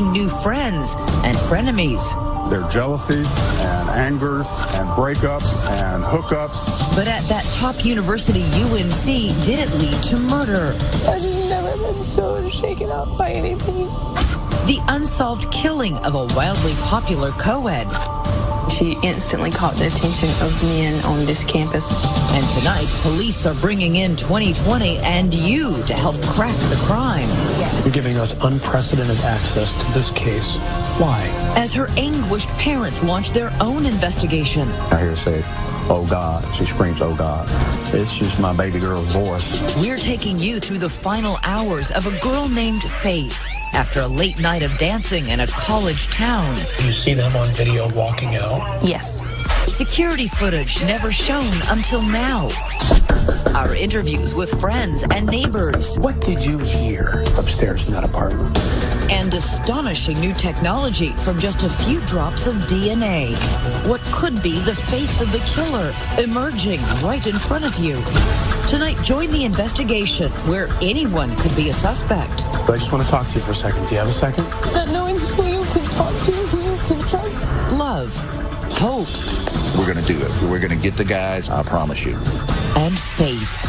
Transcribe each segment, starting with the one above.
making new friends and frenemies. Their jealousies and angers and breakups and hookups. But at that top university, UNC, did it lead to murder? I just never been so shaken up by anything. The unsolved killing of a wildly popular co-ed. She instantly caught the attention of men on this campus. And tonight, police are bringing in 2020 and you to help crack the crime. Yes. You're giving us unprecedented access to this case. Why? As her anguished parents launch their own investigation. I hear her say, "Oh God." She screams, "Oh God." It's just my baby girl's voice. We're taking you through the final hours of a girl named Faith. After a late night of dancing in a college town. You see them on video walking out? Yes. Security footage never shown until now. Our interviews with friends and neighbors. What did you hear upstairs in that apartment? And astonishing new technology from just a few drops of DNA. What could be the face of the killer emerging right in front of you. Tonight, join the investigation where anyone could be a suspect. I just want to talk to you for a second. Do you have a second? Not knowing who you can talk to, who you can trust. Love, hope. We're going to do it. We're going to get the guys, I promise you. And faith.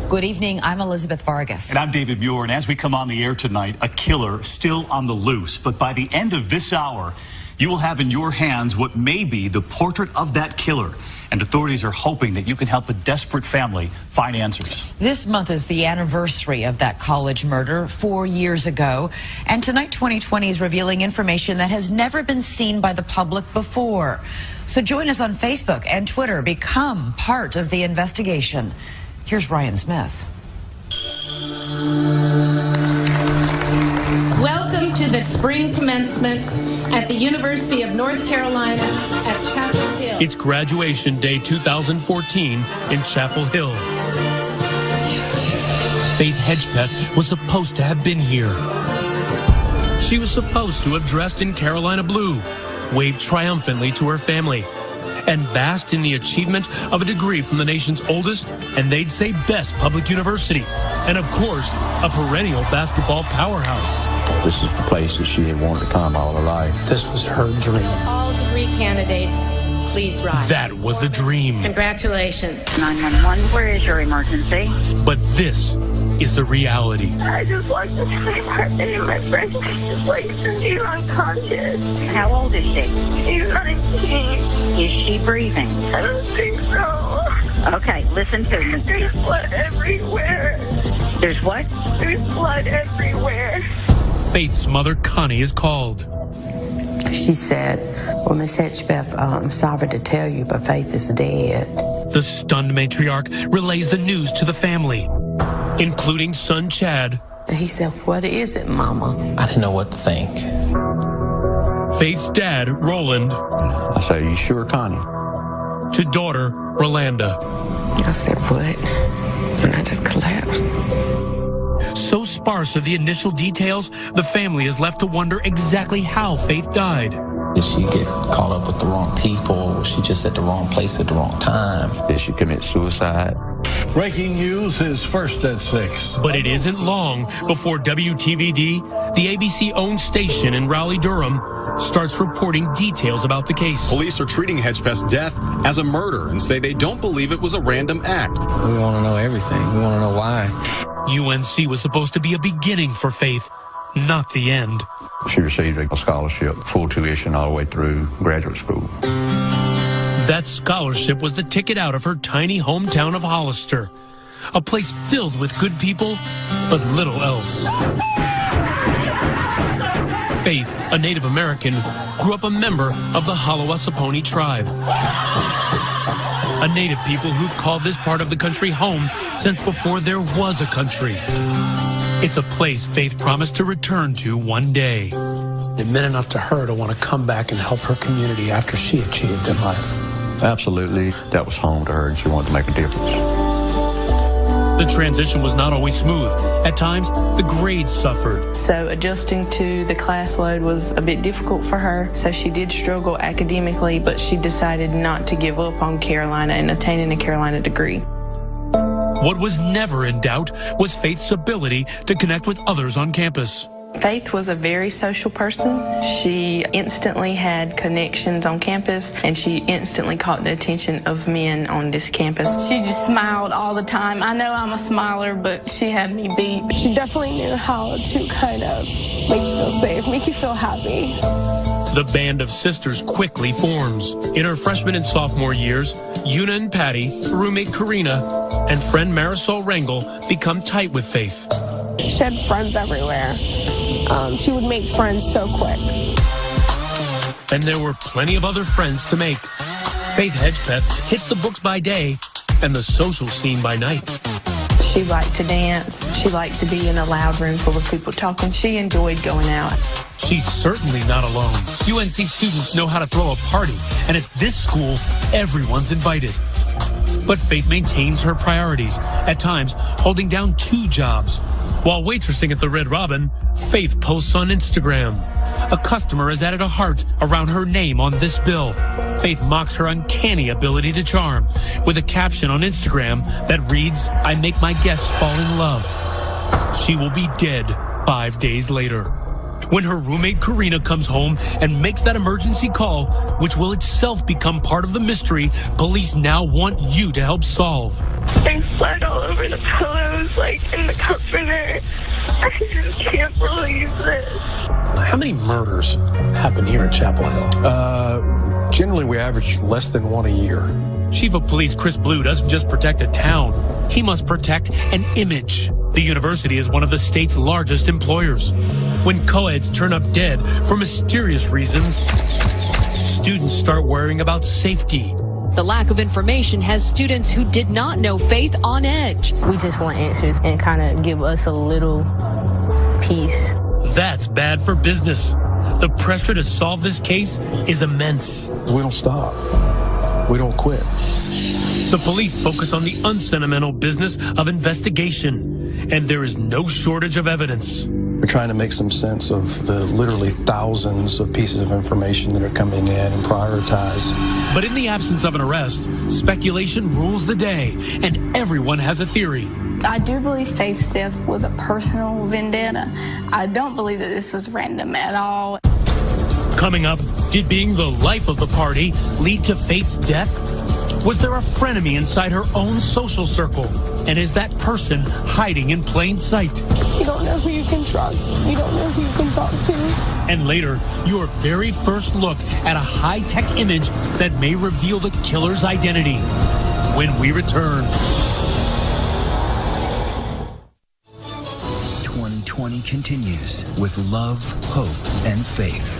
Good evening, I'm Elizabeth Vargas. And I'm David Muir, and as we come on the air tonight, a killer still on the loose. But by the end of this hour, you will have in your hands what may be the portrait of that killer. And authorities are hoping that you can help a desperate family find answers. This month is the anniversary of that college murder 4 years ago. And tonight, 2020 is revealing information that has never been seen by the public before. So join us on Facebook and Twitter. Become part of the investigation. Here's Ryan Smith. Welcome to the spring commencement at the University of North Carolina at Chapel Hill. It's graduation day 2014 in Chapel Hill. Faith Hedgepeth was supposed to have been here. She was supposed to have dressed in Carolina blue, waved triumphantly to her family, and basked in the achievement of a degree from the nation's oldest, and they'd say best public university, and of course, a perennial basketball powerhouse. This is the place that she had wanted to come all her life. This was her dream. All degree candidates, please rise. That was the dream. Congratulations. 911, where is your emergency? But this is the reality. I just walked into my apartment and my friend just like Cindy unconscious. How old is she? She's 19. Is she breathing? I don't think so. Okay, listen to me. There's blood everywhere. There's what? There's blood everywhere. Faith's mother, Connie, is called. She said, "Well, Miss Hedgepeth, I'm sorry to tell you, but Faith is dead." The stunned matriarch relays the news to the family, including son Chad. He said, "What is it, Mama?" I didn't know what to think. Faith's dad, Roland. I say, "You sure, Connie?" To daughter, Rolanda. I said, "What?" And I just collapsed. So sparse are the initial details, the family is left to wonder exactly how Faith died. Did she get caught up with the wrong people? Was she just at the wrong place at the wrong time? Did she commit suicide? Breaking news is first at 6. But it isn't long before WTVD, the ABC-owned station in Raleigh-Durham, starts reporting details about the case. Police are treating Hedgepeth's death as a murder and say they don't believe it was a random act. We want to know everything. We want to know why. UNC was supposed to be a beginning for Faith, not the end. She received a scholarship, full tuition all the way through graduate school. That scholarship was the ticket out of her tiny hometown of Hollister, a place filled with good people, but little else. Faith, a Native American, grew up a member of the Hallowasaponi tribe. A native people who've called this part of the country home since before there was a country. It's a place Faith promised to return to one day. It meant enough to her to want to come back and help her community after she achieved in life. Absolutely. That was home to her, and she wanted to make a difference. The transition was not always smooth. At times, the grades suffered. So adjusting to the class load was a bit difficult for her. So she did struggle academically, but she decided not to give up on Carolina and attaining a Carolina degree. What was never in doubt was Faith's ability to connect with others on campus. Faith was a very social person. She instantly had connections on campus, and she instantly caught the attention of men on this campus. She just smiled all the time. I know I'm a smiler, but she had me beat. She definitely knew how to kind of make you feel safe, make you feel happy. The band of sisters quickly forms. In her freshman and sophomore years, Una and Patty, roommate Karina, and friend Marisol Rangel become tight with Faith. She had friends everywhere. She would make friends so quick. And there were plenty of other friends to make. Faith Hedgepeth hits the books by day and the social scene by night. She liked to dance. She liked to be in a loud room full of people talking. She enjoyed going out. She's certainly not alone. UNC students know how to throw a party, and at this school, everyone's invited. But Faith maintains her priorities, at times holding down 2 jobs. While waitressing at the Red Robin, Faith posts on Instagram. A customer has added a heart around her name on this bill. Faith mocks her uncanny ability to charm with a caption on Instagram that reads, "I make my guests fall in love." She will be dead 5 days later. When her roommate Karina comes home and makes that emergency call, which will itself become part of the mystery police now want you to help solve. There's blood all over the pillows, like in the comforter. I just can't believe this. How many murders happen here at Chapel Hill? Generally, we average less than 1 a year. Chief of Police Chris Blue doesn't just protect a town. He must protect an image. The university is one of the state's largest employers. When co-eds turn up dead for mysterious reasons, students start worrying about safety. The lack of information has students who did not know Faith on edge. We just want answers and kind of give us a little peace. That's bad for business. The pressure to solve this case is immense. We don't stop. We don't quit. The police focus on the unsentimental business of investigation, and there is no shortage of evidence. We're trying to make some sense of the literally thousands of pieces of information that are coming in and prioritized. But in the absence of an arrest, speculation rules the day, and everyone has a theory. I do believe Faith's death was a personal vendetta. I don't believe that this was random at all. Coming up, did being the life of the party lead to Faith's death? Was there a frenemy inside her own social circle? And is that person hiding in plain sight? You don't know who you can trust. You don't know who you can talk to. And later, your very first look at a high-tech image that may reveal the killer's identity. When we return. 2020 continues with love, hope, and faith.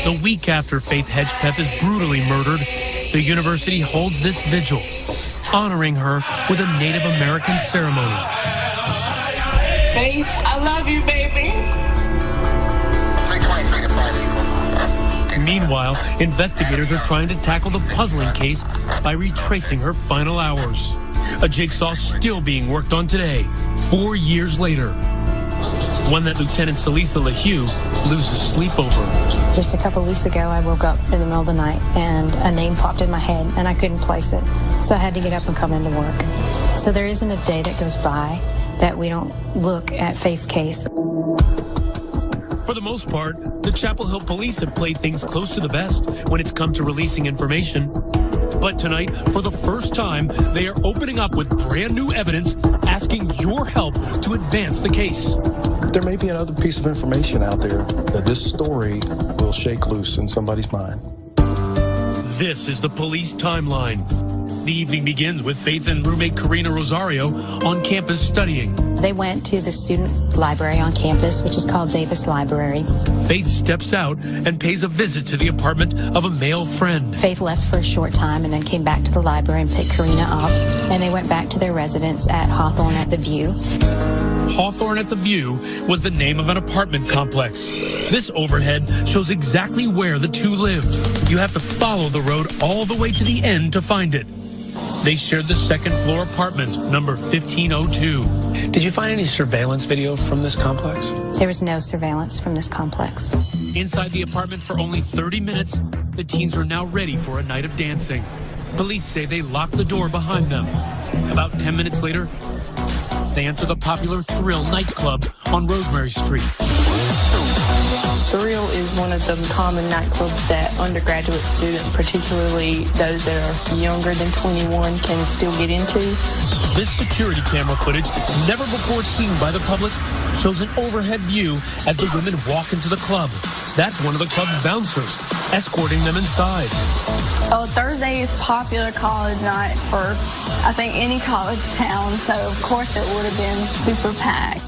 The week after Faith Hedgepeth is brutally murdered, the university holds this vigil, honoring her with a Native American ceremony. Faith, I love you, baby. Meanwhile, investigators are trying to tackle the puzzling case by retracing her final hours. A jigsaw still being worked on today, 4 years later. One that Lieutenant Celisa LaHue loses sleep over. Just a couple of weeks ago, I woke up in the middle of the night and a name popped in my head and I couldn't place it. So I had to get up and come into work. So there isn't a day that goes by that we don't look at Faith's case. For the most part, the Chapel Hill police have played things close to the vest when it's come to releasing information. But tonight, for the first time, they are opening up with brand new evidence, asking your help to advance the case. There may be another piece of information out there that this story will shake loose in somebody's mind. This is the police timeline. The evening begins with Faith and roommate Karina Rosario on campus studying. They went to the student library on campus, which is called Davis Library. Faith steps out and pays a visit to the apartment of a male friend. Faith left for a short time and then came back to the library and picked Karina up. And they went back to their residence at Hawthorne at the View. Hawthorne at the View was the name of an apartment complex. This overhead shows exactly where the two lived. You have to follow the road all the way to the end to find it. They shared the second floor apartment, number 1502. Did you find any surveillance video from this complex? There was no surveillance from this complex. Inside the apartment for only 30 minutes, the teens are now ready for a night of dancing. Police say they locked the door behind them. About 10 minutes later, they enter the popular Thrill nightclub on Rosemary Street. Thrill is one of the common nightclubs that undergraduate students, particularly those that are younger than 21, can still get into. This security camera footage, never before seen by the public, shows an overhead view as the women walk into the club. That's one of the club's bouncers, escorting them inside. Oh, Thursday is popular college night for, I think, any college town, so of course it would have been super packed.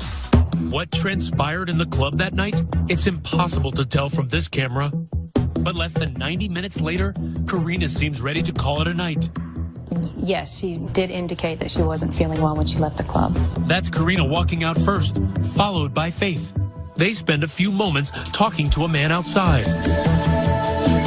What transpired in the club that night? It's impossible to tell from this camera. But less than 90 minutes later, Karina seems ready to call it a night. Yes, she did indicate that she wasn't feeling well when she left the club. That's Karina walking out first, followed by Faith. They spend a few moments talking to a man outside.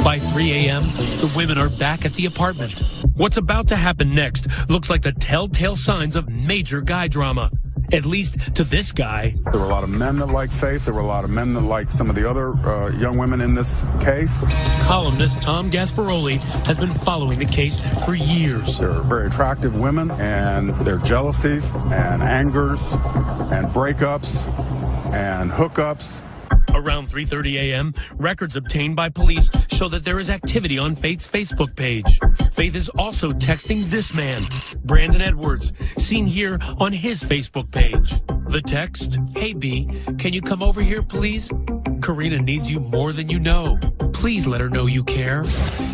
By 3 a.m., the women are back at the apartment. What's about to happen next looks like the telltale signs of major guy drama. At least to this guy. There were a lot of men that liked Faith. There were a lot of men that liked some of the other young women in this case. Columnist Tom Gasparoli has been following the case for years. They're very attractive women, and their jealousies and angers and breakups and hookups. Around 3:30 a.m., records obtained by police show that there is activity on Faith's Facebook page. Faith is also texting this man, Brandon Edwards, seen here on his Facebook page. The text, "Hey B, can you come over here please? Karina needs you more than you know. Please let her know you care."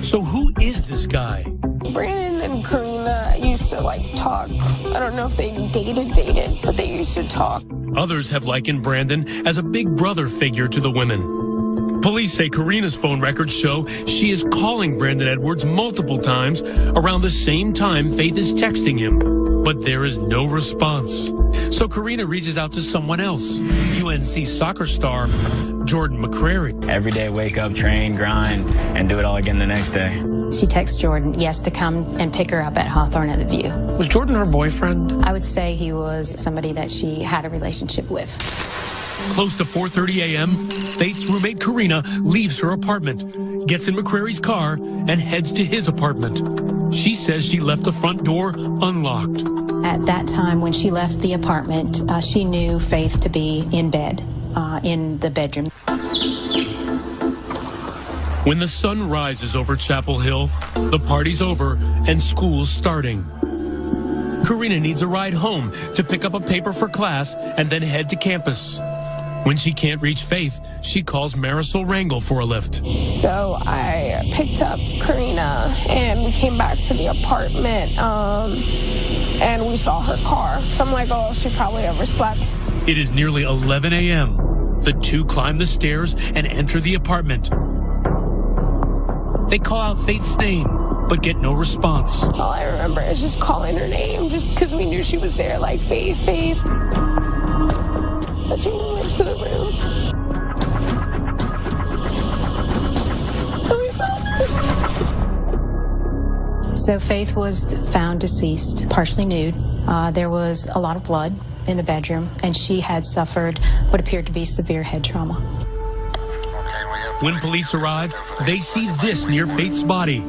So who is this guy? Brandon and Karina used to talk. I don't know if they dated, but they used to talk. Others have likened Brandon as a big brother figure to the women. Police say Karina's phone records show she is calling Brandon Edwards multiple times around the same time Faith is texting him, but there is no response. So Karina reaches out to someone else, UNC soccer star Jordan McCrary. Every day, wake up, train, grind, and do it all again the next day. She texts Jordan, yes, to come and pick her up at Hawthorne at the View. Was Jordan her boyfriend? I would say he was somebody that she had a relationship with. Close to 4:30 a.m., Faith's roommate Karina leaves her apartment, gets in McCrary's car, and heads to his apartment. She says she left the front door unlocked. At that time, when she left the apartment, she knew Faith to be in bed, in the bedroom. When the sun rises over Chapel Hill, the party's over and school's starting. Karina needs a ride home to pick up a paper for class and then head to campus. When she can't reach Faith, she calls Marisol Rangel for a lift. So I picked up Karina and we came back to the apartment and we saw her car. So I'm like, oh, she probably overslept. It is nearly 11 a.m. The two climb the stairs and enter the apartment. They call out Faith's name, but get no response. All I remember is just calling her name, just because we knew she was there, like, Faith, Faith. That's when we went to the room. And we found her. So Faith was found deceased, partially nude. There was a lot of blood in the bedroom, and she had suffered what appeared to be severe head trauma. When police arrive, they see this near Faith's body.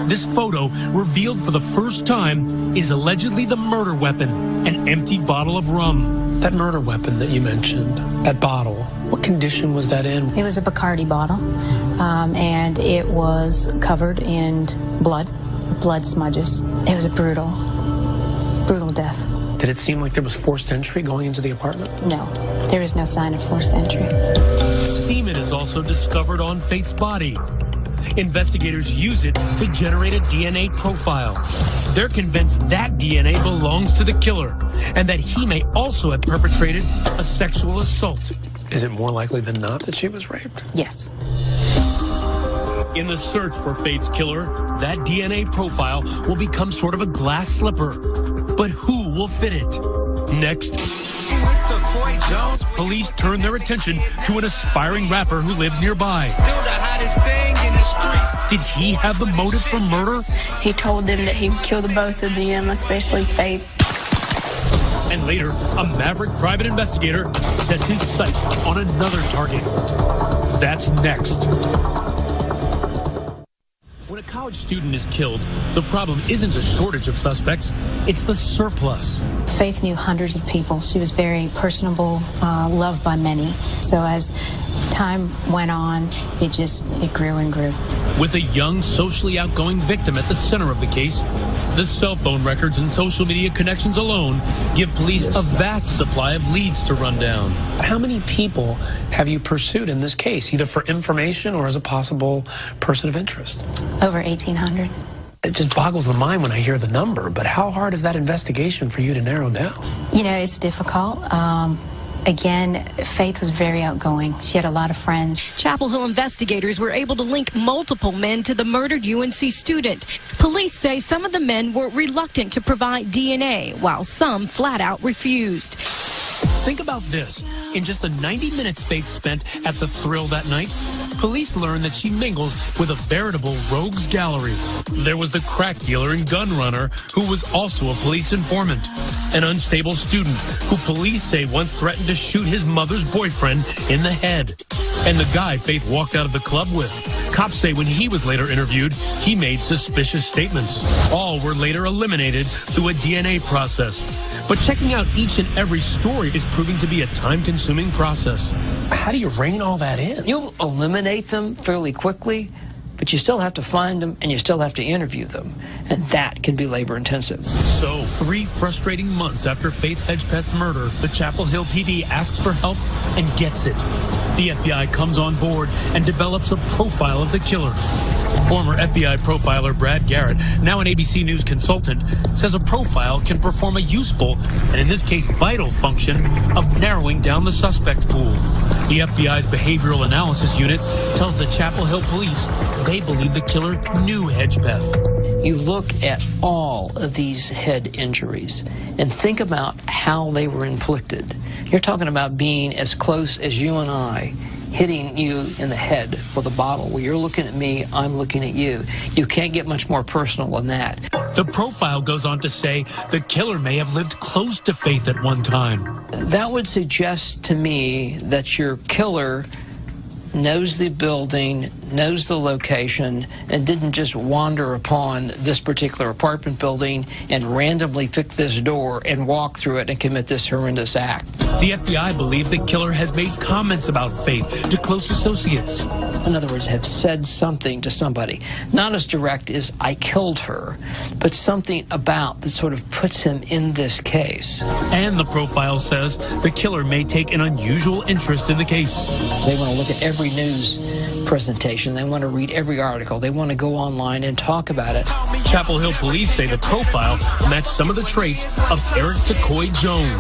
This photo, revealed for the first time, is allegedly the murder weapon, an empty bottle of rum. That murder weapon that you mentioned, that bottle, what condition was that in? It was a Bacardi bottle, and it was covered in blood smudges. It was a brutal death. Did it seem like there was forced entry going into the apartment? No, there is no sign of forced entry. Semen is also discovered on Faith's body. Investigators use it to generate a DNA profile. They're convinced that DNA belongs to the killer and that he may also have perpetrated a sexual assault. Is it more likely than not that she was raped? Yes. In the search for Faith's killer, that DNA profile will become sort of a glass slipper. But who will fit it? Next, police turn their attention to an aspiring rapper who lives nearby. Did he have the motive for murder? He told them that he would kill the both of them, especially Faith. And later, a maverick private investigator sets his sights on another target. That's next. When a college student is killed, the problem isn't a shortage of suspects, it's the surplus. Faith knew hundreds of people. She was very personable, loved by many. So as time went on, it grew and grew. With a young, socially outgoing victim at the center of the case, the cell phone records and social media connections alone give police a vast supply of leads to run down. How many people have you pursued in this case, either for information or as a possible person of interest? Over 1,800. It just boggles the mind when I hear the number, but how hard is that investigation for you to narrow down? You know, it's difficult. Again, Faith was very outgoing. She had a lot of friends. Chapel Hill investigators were able to link multiple men to the murdered UNC student. Police say some of the men were reluctant to provide DNA, while some flat out refused. Think about this. In just the 90 minutes Faith spent at the Thrill that night, police learned that she mingled with a veritable rogues gallery. There was the crack dealer and gun runner who was also a police informant. An unstable student who police say once threatened to shoot his mother's boyfriend in the head. And the guy Faith walked out of the club with. Cops say when he was later interviewed, he made suspicious statements. All were later eliminated through a DNA process. But checking out each and every story is proving to be a time-consuming process. How do you rein all that in? You'll eliminate them fairly quickly, but you still have to find them and you still have to interview them. And that can be labor-intensive. So, 3 frustrating months after Faith Hedgepeth's murder, the Chapel Hill PD asks for help and gets it. The FBI comes on board and develops a profile of the killer. Former FBI profiler Brad Garrett, now an ABC News consultant, says a profile can perform a useful, and in this case vital, function of narrowing down the suspect pool. The FBI's Behavioral Analysis Unit tells the Chapel Hill police they believe the killer knew Hedgepeth. You look at all of these head injuries and think about how they were inflicted. You're talking about being as close as you and I, hitting you in the head with a bottle. Where you're looking at me, I'm looking at you. You can't get much more personal than that. The profile goes on to say the killer may have lived close to Faith at one time. That would suggest to me that your killer knows the building, knows the location, and didn't just wander upon this particular apartment building and randomly pick this door and walk through it and commit this horrendous act. The FBI believes the killer has made comments about Faith to close associates. In other words, have said something to somebody. Not as direct as, I killed her, but something about that sort of puts him in this case. And the profile says the killer may take an unusual interest in the case. They want to look at every news presentation. They want to read every article. They want to go online and talk about it. Chapel Hill police say the profile matched some of the traits of Eric Tacoy Jones,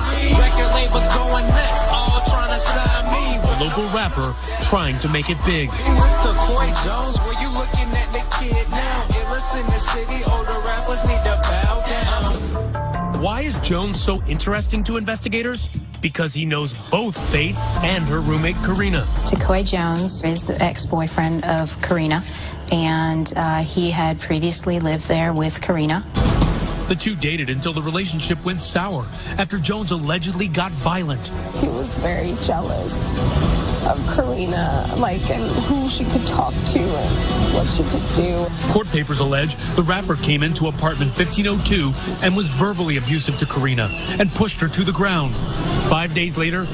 a local rapper trying to make it big. Why is Jones so interesting to investigators? Because he knows both Faith and her roommate Karina. Tacoy Jones is the ex-boyfriend of Karina, and he had previously lived there with Karina. The two dated until the relationship went sour after Jones allegedly got violent. He was very jealous of Karina, and who she could talk to and what she could do. Court papers allege the rapper came into apartment 1502 and was verbally abusive to Karina and pushed her to the ground. 5 days later,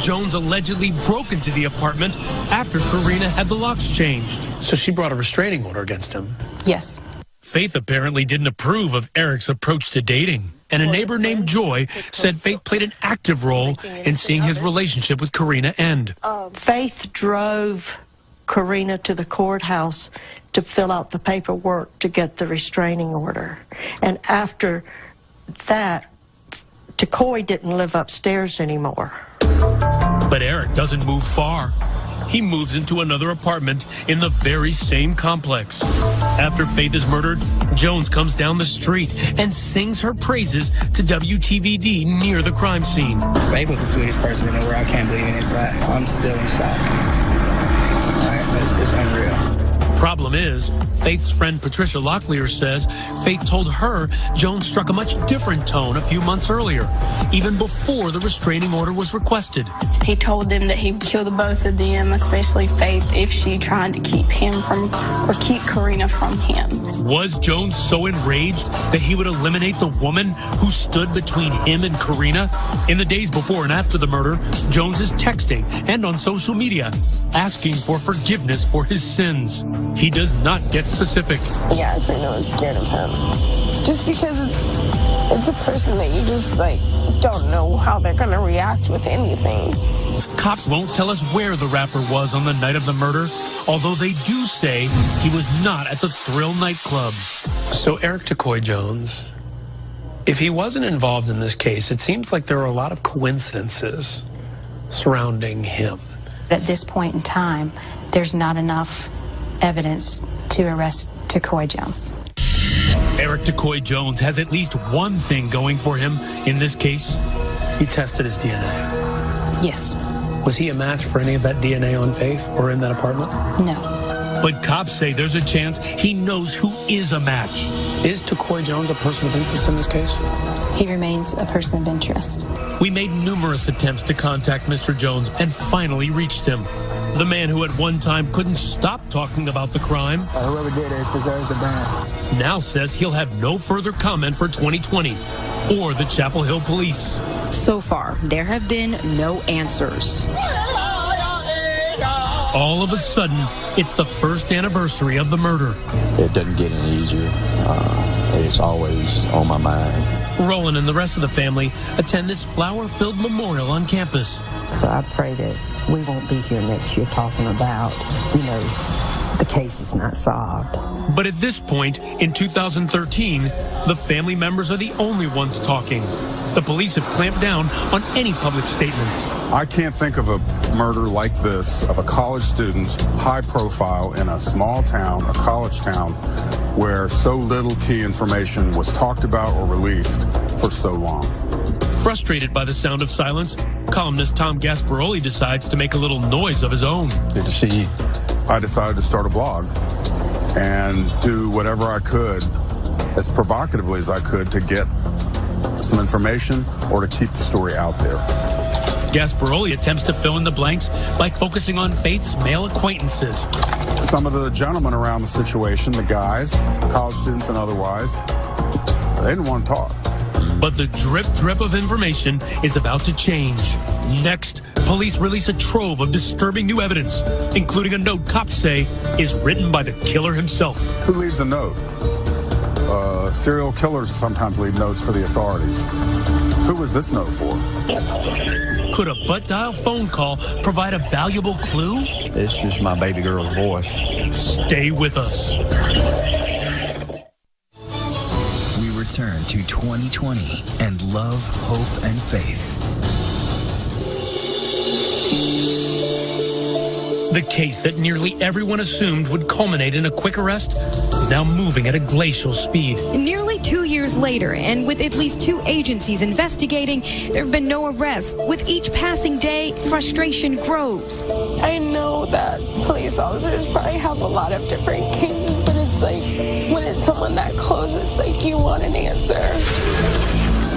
Jones allegedly broke into the apartment after Karina had the locks changed. So she brought a restraining order against him? Yes. Faith apparently didn't approve of Eric's approach to dating. And a neighbor named Joy said Faith played an active role in seeing his relationship with Karina end. Faith drove Karina to the courthouse to fill out the paperwork to get the restraining order. And after that, Tacoy didn't live upstairs anymore. But Eric doesn't move far. He moves into another apartment in the very same complex. After Faith is murdered, Jones comes down the street and sings her praises to WTVD near the crime scene. Faith was the sweetest person in the world. I can't believe it, but I'm still in shock. It's unreal. Problem is, Faith's friend Patricia Locklear says Faith told her Jones struck a much different tone a few months earlier, even before the restraining order was requested. He told them that he would kill the both of them, especially Faith, if she tried to keep Karina from him. Was Jones so enraged that he would eliminate the woman who stood between him and Karina? In the days before and after the murder, Jones is texting and on social media asking for forgiveness for his sins. He does not get specific. Yeah, I think I was scared of him. Just because it's a person that you just, don't know how they're going to react with anything. Cops won't tell us where the rapper was on the night of the murder, although they do say he was not at the Thrill nightclub. So Eric Tacoy Jones, if he wasn't involved in this case, it seems like there are a lot of coincidences surrounding him. At this point in time, there's not enough evidence to arrest Tacoy Jones. Eric Tacoy Jones has at least one thing going for him in this case. He tested his DNA. Yes. Was he a match for any of that DNA on Faith or in that apartment? No. But cops say there's a chance he knows who is a match. Is Tacoy Jones a person of interest in this case? He remains a person of interest. We made numerous attempts to contact Mr. Jones and finally reached him. The man who at one time couldn't stop talking about the crime. Whoever did this deserves the ban. Now says he'll have no further comment for 2020 or the Chapel Hill police. So far, there have been no answers. All of a sudden, it's the first anniversary of the murder. It doesn't get any easier. It's always on my mind. Roland and the rest of the family attend this flower-filled memorial on campus. So I pray that we won't be here next year talking about, the case is not solved. But at this point, in 2013, the family members are the only ones talking. The police have clamped down on any public statements. I can't think of a murder like this of a college student, high profile in a small town, a college town, where so little key information was talked about or released for so long. Frustrated by the sound of silence, columnist Tom Gasparoli decides to make a little noise of his own. Good to see you. I decided to start a blog and do whatever I could, as provocatively as I could, to get some information or to keep the story out there. Gasparoli attempts to fill in the blanks by focusing on Faith's male acquaintances. Some of the gentlemen around the situation, the guys, college students and otherwise, they didn't want to talk. But the drip of information is about to change. Next, police release a trove of disturbing new evidence, including a note cops say is written by the killer himself. Who leaves a note? Serial killers sometimes leave notes for the authorities. Who was this note for? Could a butt dial phone call provide a valuable clue? It's just my baby girl's voice. Stay with us. We return to 2020 and love, hope, and faith. The case that nearly everyone assumed would culminate in a quick arrest is now moving at a glacial speed. Nearly 2 years later, and with at least 2 agencies investigating, there have been no arrests. With each passing day, frustration grows. I know that police officers probably have a lot of different cases, but it's when it's someone that close, it's you want an answer.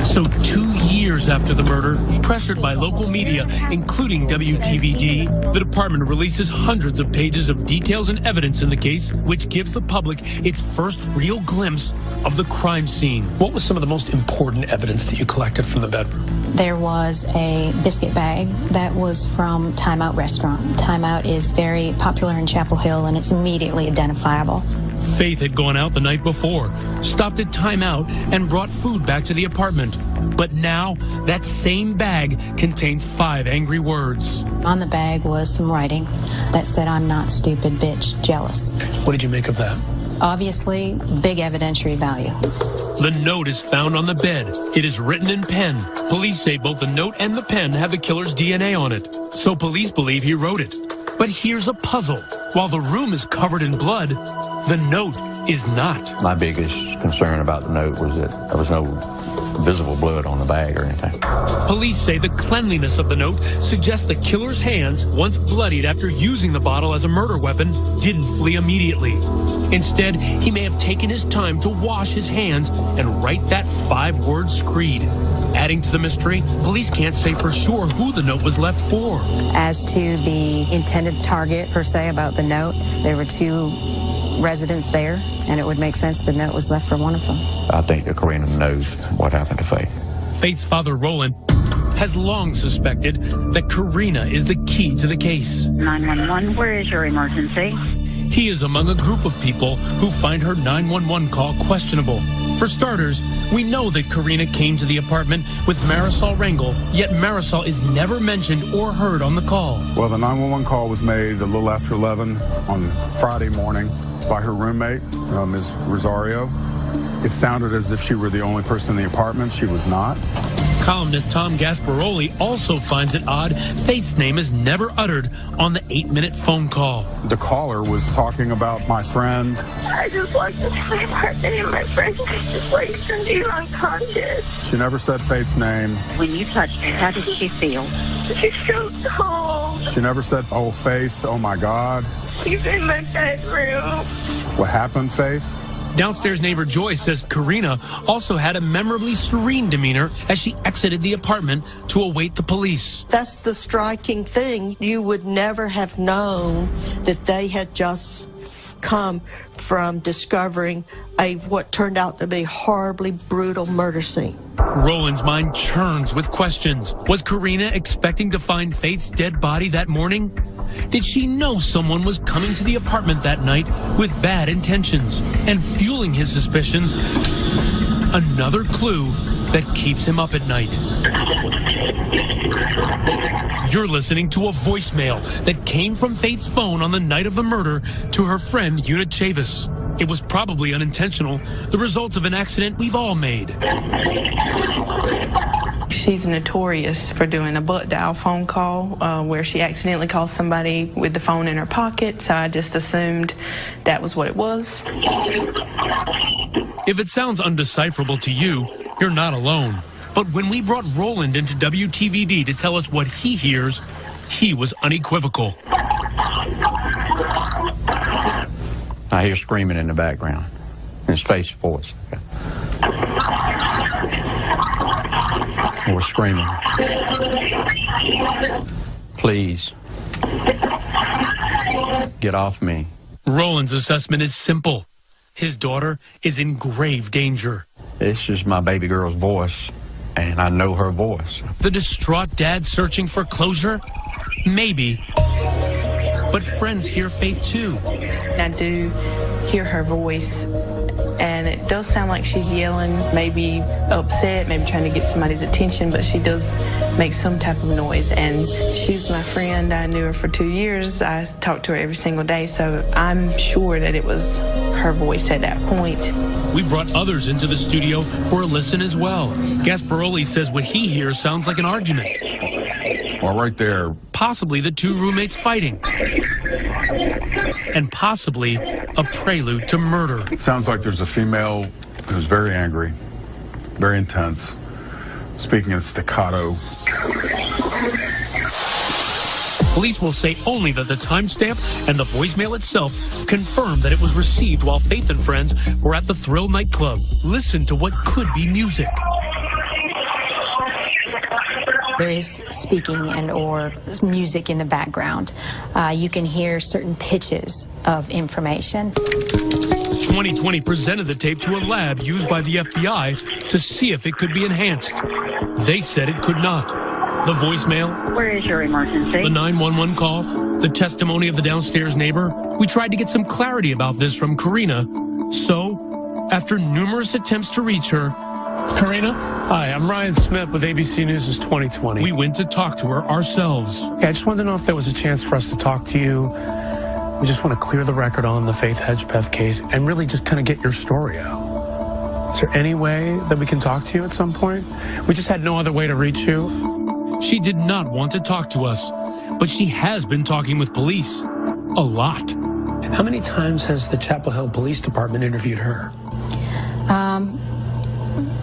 So 2 years after the murder, pressured by local media, including WTVD, the department releases hundreds of pages of details and evidence in the case, which gives the public its first real glimpse of the crime scene. What was some of the most important evidence that you collected from the bedroom? There was a biscuit bag that was from Time Out restaurant. Time Out is very popular in Chapel Hill, and it's immediately identifiable. Faith had gone out the night before, stopped at Time Out, and brought food back to the apartment. But now, that same bag contains 5 angry words. On the bag was some writing that said, "I'm not stupid, bitch, jealous." What did you make of that? Obviously, big evidentiary value. The note is found on the bed. It is written in pen. Police say both the note and the pen have the killer's DNA on it. So police believe he wrote it. But here's a puzzle. While the room is covered in blood, the note is not. My biggest concern about the note was that there was no visible blood on the bag or anything. Police say the cleanliness of the note suggests the killer's hands, once bloodied after using the bottle as a murder weapon, didn't flee immediately. Instead, he may have taken his time to wash his hands and write that 5-word screed. Adding to the mystery, police can't say for sure who the note was left for. As to the intended target, per se, about the note, there were 2 residents there, and it would make sense the note was left for one of them. I think that Karina knows what happened to Faith. Faith's father, Roland, has long suspected that Karina is the key to the case. 911, where is your emergency? He is among a group of people who find her 911 call questionable. For starters, we know that Karina came to the apartment with Marisol Rangel, yet Marisol is never mentioned or heard on the call. Well, the 911 call was made a little after 11 on Friday morning by her roommate, Ms. Rosario. It sounded as if she were the only person in the apartment. She was not. Columnist Tom Gasparoli also finds it odd Faith's name is never uttered on the 8-minute phone call. The caller was talking about my friend. I just walked into my apartment and my friend just like turned you unconscious. She never said Faith's name. When you touched her, how did she feel? She felt cold. She never said, oh, Faith, oh my God. She's in my bedroom. What happened, Faith? Downstairs neighbor Joy says Karina also had a memorably serene demeanor as she exited the apartment to await the police. That's the striking thing. You would never have known that they had just come from discovering what turned out to be horribly brutal murder scene. Roland's mind churns with questions. Was Karina expecting to find Faith's dead body that morning? Did she know someone was coming to the apartment that night with bad intentions? And fueling his suspicions, another clue that keeps him up at night. You're listening to a voicemail that came from Faith's phone on the night of the murder to her friend Una Chavis. It was probably unintentional, the result of an accident we've all made. She's notorious for doing a butt dial phone call where she accidentally calls somebody with the phone in her pocket, so I just assumed that was what it was. If it sounds undecipherable to you, you're not alone. But when we brought Roland into WTVD to tell us what he hears, he was unequivocal. I hear screaming in the background. His Faith's voice. We're screaming. Please. Get off me. Roland's assessment is simple. His daughter is in grave danger. It's just my baby girl's voice, and I know her voice. The distraught dad searching for closure? Maybe. But friends hear Faith too. I do hear her voice, and it does sound like she's yelling, maybe upset, maybe trying to get somebody's attention, but she does make some type of noise. And she's my friend. I knew her for 2 years. I talked to her every single day, so I'm sure that it was her voice at that point. We brought others into the studio for a listen as well. Gasparoli says what he hears sounds like an argument. Well, right there. Possibly the 2 roommates fighting. And possibly a prelude to murder. It sounds like there's a female who's very angry, very intense, speaking in staccato. Police will say only that the timestamp and the voicemail itself confirm that it was received while Faith and friends were at the Thrill nightclub. Listen to what could be music. There is speaking and or music in the background. You can hear certain pitches of information. 2020 presented the tape to a lab used by the FBI to see if it could be enhanced. They said it could not. The voicemail, where is your emergency? The 911 call, the testimony of the downstairs neighbor. We tried to get some clarity about this from Karina. So, after numerous attempts to reach her, Karina? Hi, I'm Ryan Smith with ABC News' 2020. We went to talk to her ourselves. Yeah, I just wanted to know if there was a chance for us to talk to you. We just want to clear the record on the Faith Hedgepeth case and really just kind of get your story out. Is there any way that we can talk to you at some point? We just had no other way to reach you. She did not want to talk to us, but she has been talking with police. A lot. How many times has the Chapel Hill Police Department interviewed her?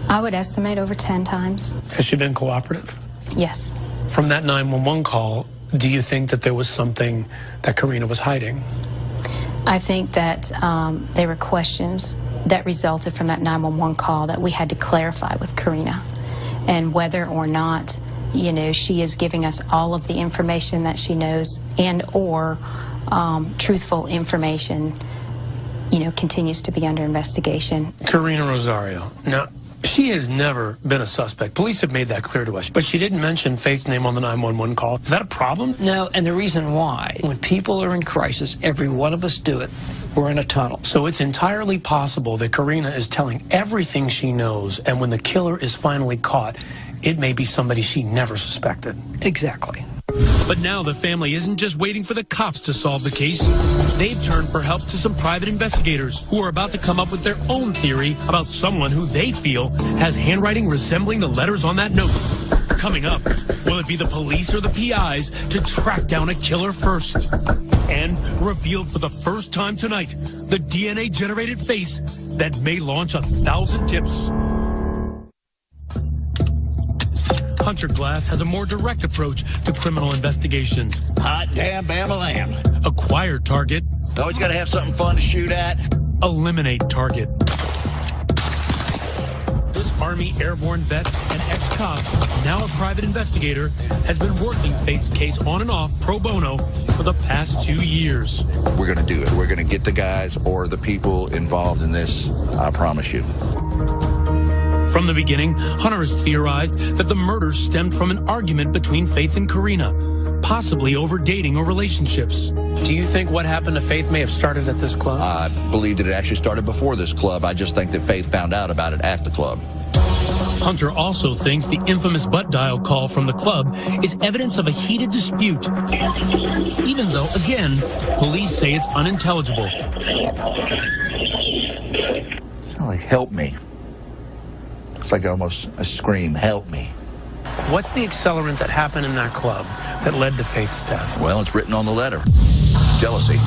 I would estimate over 10 times. Has she been cooperative? Yes. From that 911 call, do you think that there was something that Karina was hiding? I think that there were questions that resulted from that 911 call that we had to clarify with Karina, and whether or not, you know, she is giving us all of the information that she knows, and or truthful information, you know, continues to be under investigation. Karina Rosario. Now, she has never been a suspect. Police have made that clear to us. But she didn't mention Faith's name on the 911 call. Is that a problem? No, and the reason why, when people are in crisis, every one of us do it. We're in a tunnel. So it's entirely possible that Karina is telling everything she knows, and when the killer is finally caught, it may be somebody she never suspected. Exactly. But now the family isn't just waiting for the cops to solve the case. They've turned for help to some private investigators who are about to come up with their own theory about someone who they feel has handwriting resembling the letters on that note. Coming up, will it be the police or the PIs to track down a killer first? And revealed for the first time tonight, the DNA-generated face that may launch 1,000 tips. Hunter Glass has a more direct approach to criminal investigations. Hot damn bama lamb. Acquire target. Always got to have something fun to shoot at. Eliminate target. This Army airborne vet and ex-cop, now a private investigator, has been working Faith's case on and off pro bono for the past 2 years. We're going to do it. We're going to get the guys or the people involved in this, I promise you. From the beginning, Hunter has theorized that the murder stemmed from an argument between Faith and Karina, possibly over dating or relationships. Do you think what happened to Faith may have started at this club? I believe that it actually started before this club. I just think that Faith found out about it at the club. Hunter also thinks the infamous butt dial call from the club is evidence of a heated dispute, even though, again, police say it's unintelligible. It's not like, help me. It's like almost a scream, help me. What's the accelerant that happened in that club that led to Faith's death? Well, it's written on the letter. Jealousy.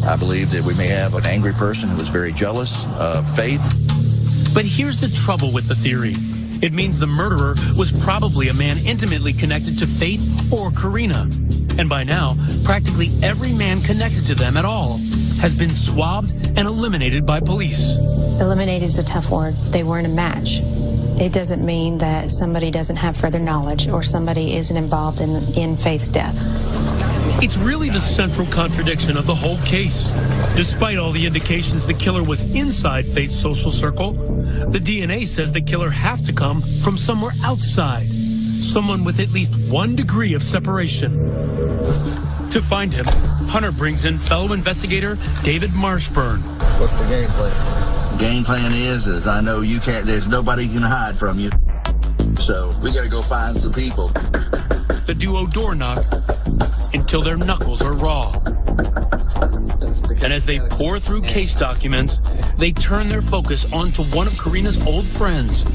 I believe that we may have an angry person who was very jealous of Faith. But here's the trouble with the theory. It means the murderer was probably a man intimately connected to Faith or Karina. And by now, practically every man connected to them at all has been swabbed and eliminated by police. Eliminated is a tough word. They weren't a match. It doesn't mean that somebody doesn't have further knowledge or somebody isn't involved in Faith's death. It's really the central contradiction of the whole case. Despite all the indications the killer was inside Faith's social circle, the DNA says the killer has to come from somewhere outside, someone with at least 1 degree of separation. To find him, Hunter brings in fellow investigator David Marshburn. What's the game plan? Game plan is I know you can't, there's nobody can hide from you. So we got to go find some people. The duo door knock until their knuckles are raw. And as they pour through case documents, they turn their focus onto one of Karina's old friends,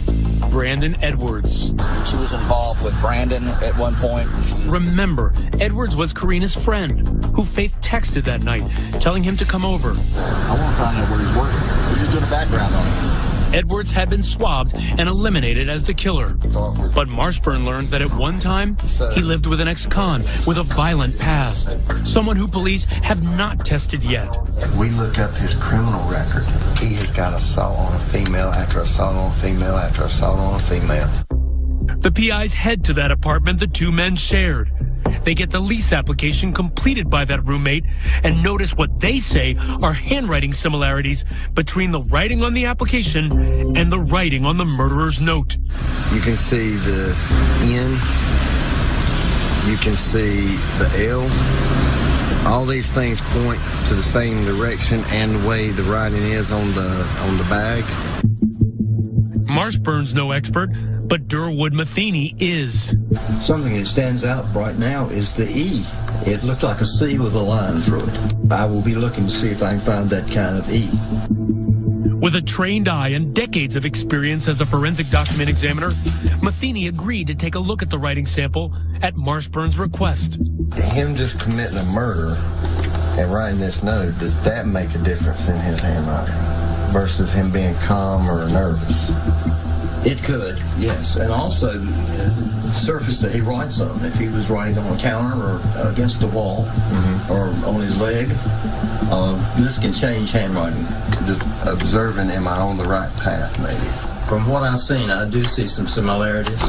Brandon Edwards. She was involved with Brandon at one point. Remember, Edwards was Karina's friend, who Faith texted that night, telling him to come over. I want to find out where he's working. We're just doing a background on him. Edwards had been swabbed and eliminated as the killer. But Marshburn learns that at one time, he lived with an ex-con with a violent past. Someone who police have not tested yet. We look up his criminal record. He has got assault on a female after assault on a female after assault on a female. The PIs head to that apartment the two men shared. They get the lease application completed by that roommate and notice what they say are handwriting similarities between the writing on the application and the writing on the murderer's note. You can see the N. You can see the L. All these things point to the same direction and the way the writing is on the bag. Marshburn's no expert, but Durwood Matheny is. Something that stands out right now is the E. It looked like a C with a line through it. I will be looking to see if I can find that kind of E. With a trained eye and decades of experience as a forensic document examiner, Matheny agreed to take a look at the writing sample at Marshburn's request. Him just committing a murder and writing this note, does that make a difference in his handwriting? versus him being calm or nervous? It could, yes. And also, surface that he writes on. If he was writing on a counter or against the wall or on his leg, this can change handwriting. Just observing, am I on the right path, maybe? From what I've seen, I do see some similarities.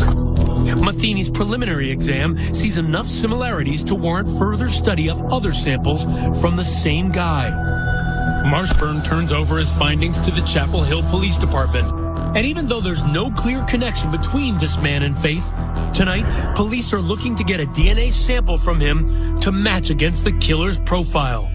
Matheny's preliminary exam sees enough similarities to warrant further study of other samples from the same guy. Marshburn turns over his findings to the Chapel Hill Police Department. And even though there's no clear connection between this man and Faith, tonight, police are looking to get a DNA sample from him to match against the killer's profile.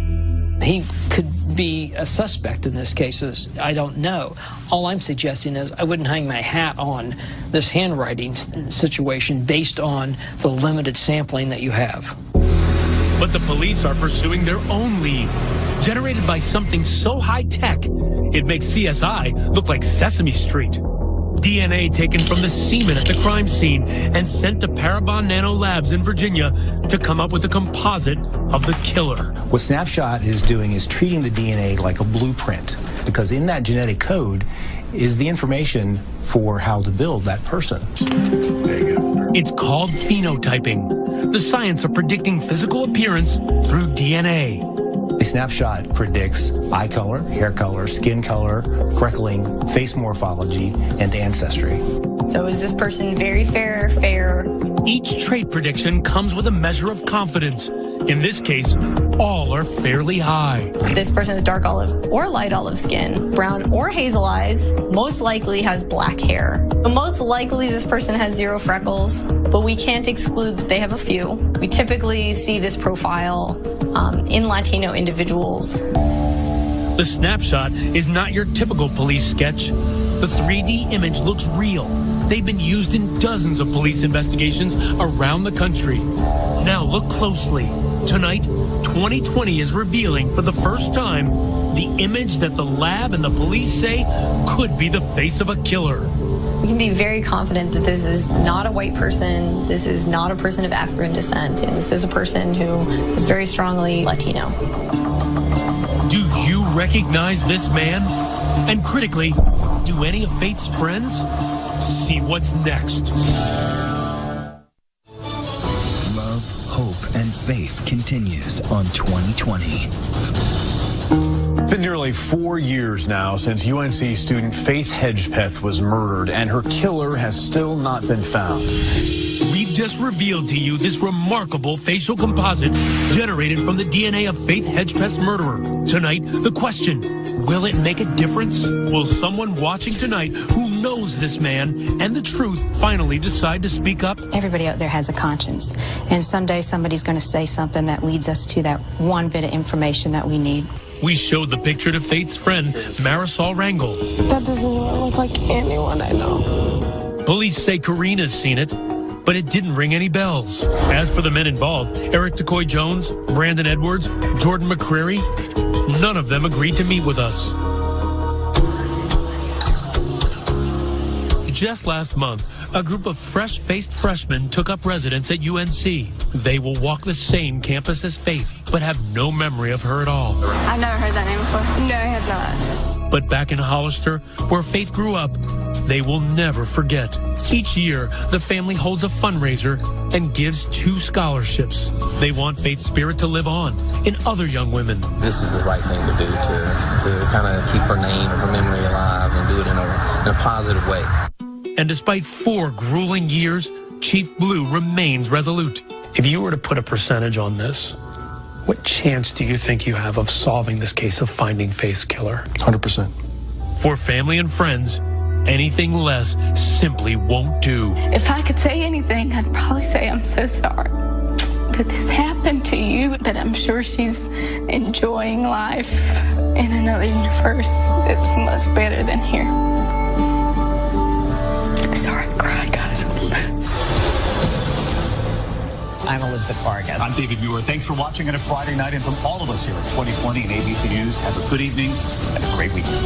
He could be a suspect in this case. I don't know. All I'm suggesting is I wouldn't hang my hat on this handwriting situation based on the limited sampling that you have. But the police are pursuing their own lead, generated by something so high-tech, it makes CSI look like Sesame Street. DNA taken from the semen at the crime scene and sent to Parabon Nano Labs in Virginia to come up with a composite of the killer. What Snapshot is doing is treating the DNA like a blueprint, because in that genetic code is the information for how to build that person. There you go. It's called phenotyping, the science of predicting physical appearance through DNA. A Snapshot predicts eye color, hair color, skin color, freckling, face morphology, and ancestry. So is this person very fair or fair? Each trait prediction comes with a measure of confidence. In this case, all are fairly high. This person has dark olive or light olive skin, brown or hazel eyes, most likely has black hair. Most likely this person has 0 freckles, but we can't exclude that they have a few. We typically see this profile in Latino individuals. The Snapshot is not your typical police sketch. The 3D image looks real. They've been used in dozens of police investigations around the country. Now look closely. Tonight, 2020 is revealing for the first time the image that the lab and the police say could be the face of a killer. We can be very confident that this is not a white person, this is not a person of African descent, and this is a person who is very strongly Latino. Do you recognize this man? And critically, do any of Faith's friends? See what's next. Love, hope, and faith continues on 2020. It's been nearly 4 years now since UNC student Faith Hedgepeth was murdered, and her killer has still not been found. We've just revealed to you this remarkable facial composite generated from the DNA of Faith Hedgepeth's murderer. Tonight, the question, will it make a difference? Will someone watching tonight who knows this man and the truth finally decide to speak up? Everybody out there has a conscience, and someday somebody's going to say something that leads us to that one bit of information that we need. We showed the picture to Faith's friend, Marisol Rangel. That doesn't even look like anyone I know. Police say Karina's seen it, but it didn't ring any bells. As for the men involved, Eric DeCoy Jones, Brandon Edwards, Jordan McCreary, none of them agreed to meet with us. Just last month, a group of fresh-faced freshmen took up residence at UNC. They will walk the same campus as Faith, but have no memory of her at all. I've never heard that name before. No, I have not. But back in Hollister, where Faith grew up, they will never forget. Each year, the family holds a fundraiser and gives 2 scholarships. They want Faith's spirit to live on in other young women. This is the right thing to do to kind of keep her name and her memory alive and do it in a positive way. And despite 4 grueling years, Chief Blue remains resolute. If you were to put a percentage on this, what chance do you think you have of solving this case of finding Faith's killer? 100%. For family and friends, anything less simply won't do. If I could say anything, I'd probably say I'm so sorry that this happened to you, but I'm sure she's enjoying life in another universe that's much better than here. Sorry, I'm crying, guys. I'm Elizabeth Vargas. I'm David Muir. Thanks for watching on a Friday night, and from all of us here at 2020 and ABC News, have a good evening and a great weekend.